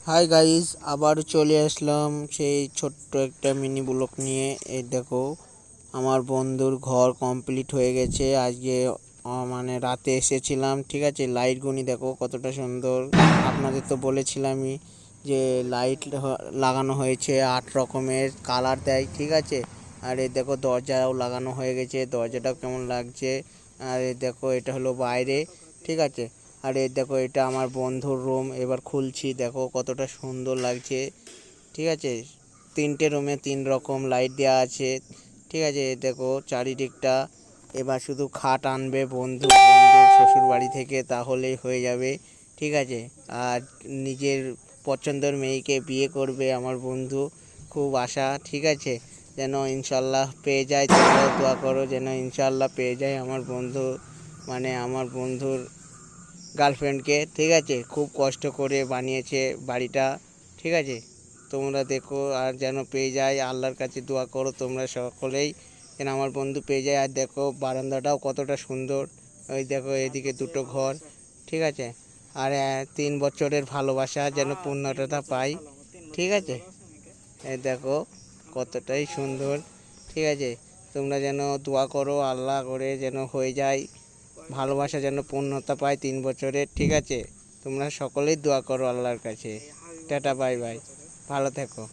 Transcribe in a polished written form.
Hi guys, আবার চলে আসলাম সেই ছোট্ট একটা মিনি ব্লগ নিয়ে। এই দেখো, আমার বন্ধুর ঘর কমপ্লিট হয়ে গেছে আজকে। মানে রাতে এসেছিলাম, ঠিক আছে। লাইটগুনি দেখো কতটা সুন্দর। আপনাদের তো বলেছিলামই যে লাইট লাগানো হয়েছে 8 রকমের কালার দেয়, ঠিক আছে। আর এই দেখো দরজাও লাগানো হয়ে গেছে, দরজাটাও কেমন লাগছে। আর এই দেখো এটা হলো বাইরে, ঠিক আছে। আর এই দেখো এটা আমার বন্ধুর রুম, এবার খুলছি, দেখো কতটা সুন্দর লাগছে, ঠিক আছে। 3টে রুমে 3 রকম লাইট দেওয়া আছে, ঠিক আছে। এই দেখো চারিদিকটা। এবার শুধু খাট আনবে বন্ধুর শ্বশুর বাড়ি থেকে, তাহলেই হয়ে যাবে, ঠিক আছে। আর নিজের পছন্দের মেয়েকে বিয়ে করবে আমার বন্ধু, খুব আশা, ঠিক আছে। যেন ইনশাল্লাহ পেয়ে যায়, তোমরাও দোয়া করো যেন ইনশাল্লাহ পেয়ে যায় আমার বন্ধু, মানে আমার বন্ধুর গার্লফ্রেন্ডকে, ঠিক আছে। খুব কষ্ট করে বানিয়েছে বাড়িটা, ঠিক আছে। তোমরা দেখো আর যেন পেয়ে যায়, আল্লাহর কাছে দোয়া করো তোমরা সকলেই যেন আমার বন্ধু পেয়ে যায়। আর দেখো বারান্দাটাও কতটা সুন্দর, ওই দেখো এদিকে দুটো ঘর, ঠিক আছে। আর 3 বছরের ভালোবাসা যেন পূর্ণতা পাই, ঠিক আছে। এই দেখো কতটাই সুন্দর, ঠিক আছে। তোমরা যেন দোয়া করো আল্লাহ করে যেন হয়ে যায়, ভালোবাসা যেন পূর্ণতা পায় 3 বছরের, ঠিক আছে। তোমরা সকলেই দোয়া করো আল্লাহর কাছে। টাটা, বাই বাই, ভালো থেকো।